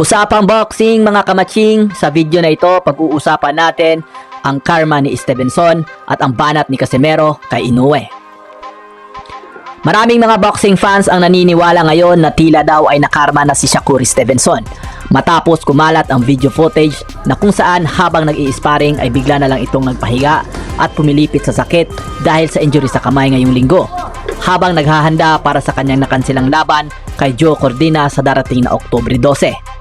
Usapang boxing mga kamatsing, sa video na ito pag-uusapan natin ang karma ni Stevenson at ang banat ni Casimero kay Inoue. Maraming mga boxing fans ang naniniwala ngayon na tila daw ay nakarma na si Shakur Stevenson matapos kumalat ang video footage na kung saan habang nag-i-sparring ay bigla na lang itong nagpahiga at pumilipit sa sakit dahil sa injury sa kamay ngayong linggo habang naghahanda para sa kanyang nakansilang laban kay Joe Cordina sa darating na Oktubre 12.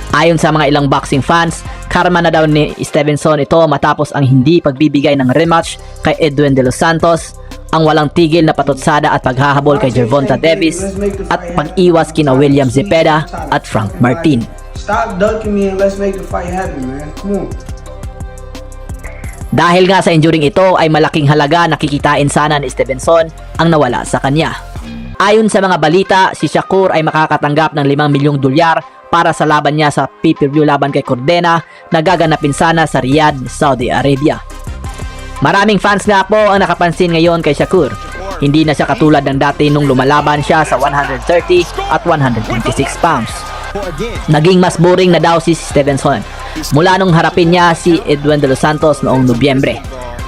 Ayon sa mga ilang boxing fans, karma na daw ni Stevenson ito matapos ang hindi pagbibigay ng rematch kay Edwin De Los Santos, ang walang tigil na patutsada at paghahabol kay Gervonta Davis at pag-iwas kina William Zepeda at Frank Martin. Stop dunking me and let's make the fight happen, man. Come on. Dahil nga sa injuring ito ay malaking halaga na kikitain sana ni Stevenson ang nawala sa kanya. Ayon sa mga balita, si Shakur ay makakatanggap ng $5 milyong para sa laban niya sa pay-per-view laban kay Cordena na gaganapin sana sa Riyadh, Saudi Arabia. Maraming fans nga po ang nakapansin ngayon kay Shakur. Hindi na siya katulad ng dati nung lumalaban siya sa 130 at 126 pounds. Naging mas boring na daw si Stevenson mula nung harapin niya si Edwin De Los Santos noong Nobyembre.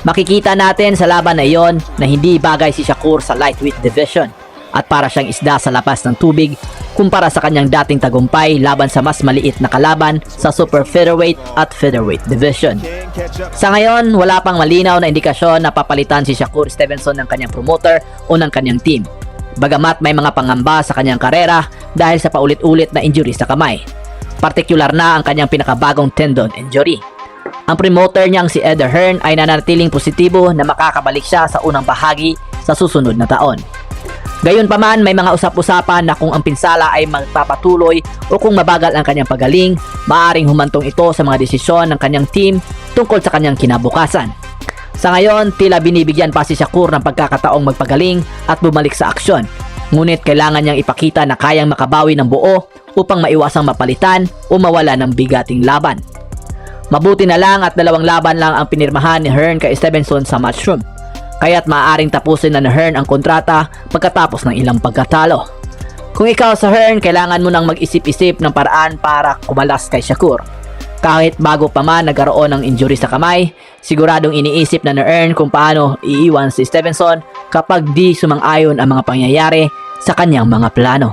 Makikita natin sa laban na iyon na hindi bagay si Shakur sa lightweight division at para siyang isda sa lapas ng tubig kumpara sa kanyang dating tagumpay laban sa mas maliit na kalaban sa super featherweight at featherweight division. Sa ngayon, wala pang malinaw na indikasyon na papalitan si Shakur Stevenson ng kanyang promoter o ng kanyang team. Bagamat may mga pangamba sa kanyang karera dahil sa paulit-ulit na injury sa kamay. Partikular na ang kanyang pinakabagong tendon injury. Ang promoter niyang si Ed Hearn ay nanatiling positibo na makakabalik siya sa unang bahagi sa susunod na taon. Gayunpaman, may mga usap-usapan na kung ang pinsala ay magpapatuloy o kung mabagal ang kanyang pagaling, maaaring humantong ito sa mga desisyon ng kanyang team tungkol sa kanyang kinabukasan. Sa ngayon, tila binibigyan pa si Shakur ng pagkakataong magpagaling at bumalik sa aksyon. Ngunit kailangan niyang ipakita na kayang makabawi ng buo upang maiwasang mapalitan o mawala ng bigating laban. Mabuti na lang at 2 laban lang ang pinirmahan ni Hearn kay Stevenson sa Matchroom. Kaya't maaaring tapusin na ni Hearn ang kontrata pagkatapos ng ilang pagkatalo. Kung ikaw sa Hearn, kailangan mo nang mag-isip-isip ng paraan para kumalas kay Shakur. Kahit bago pa man nagkaroon ng injury sa kamay, siguradong iniisip na ni Hearn kung paano iiwan si Stevenson kapag di sumang-ayon ang mga pangyayari sa kanyang mga plano.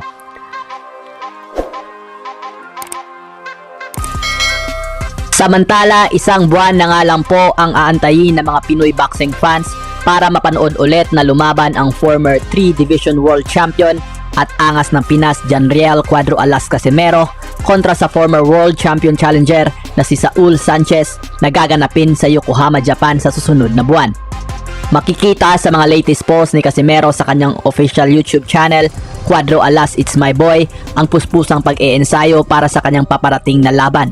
Samantala, 1 buwan na nga lang po ang aantayin ng mga Pinoy boxing fans para mapanood ulit na lumaban ang former 3 Division World Champion at angas ng Pinas Janriel Cuadro Alas Casimero kontra sa former World Champion Challenger na si Saul Sanchez na gaganapin sa Yokohama, Japan sa susunod na buwan. Makikita sa mga latest posts ni Casimero sa kanyang official YouTube channel, Cuadro Alas It's My Boy, ang puspusang pag-iensayo para sa kanyang paparating na laban.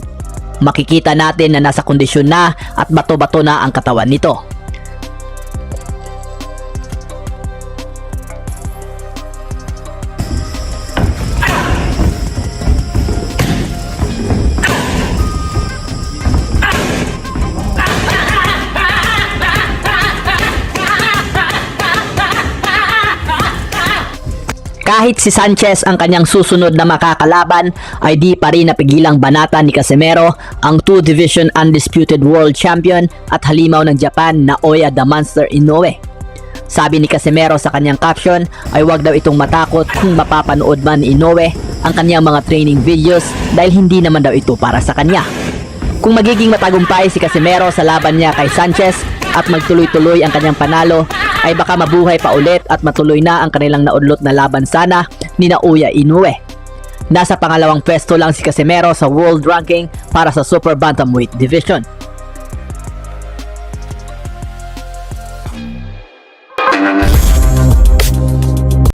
Makikita natin na nasa kondisyon na at bato-bato na ang katawan nito. Kahit si Sanchez ang kanyang susunod na makakalaban ay di pa rin napigilang banatan ni Casimero ang 2 Division Undisputed World Champion at halimaw ng Japan na Naoya the Monster Inoue. Sabi ni Casimero sa kanyang caption ay wag daw itong matakot kung mapapanood man ni Inoue ang kanyang mga training videos dahil hindi naman daw ito para sa kanya. Kung magiging matagumpay si Casimero sa laban niya kay Sanchez at magtuloy-tuloy ang kanyang panalo, ay baka mabuhay pa ulit at matuloy na ang kanilang naudlot na laban sana ni Naoya Inoue. Nasa pangalawang pwesto lang si Casimero sa world ranking para sa Super Bantamweight Division.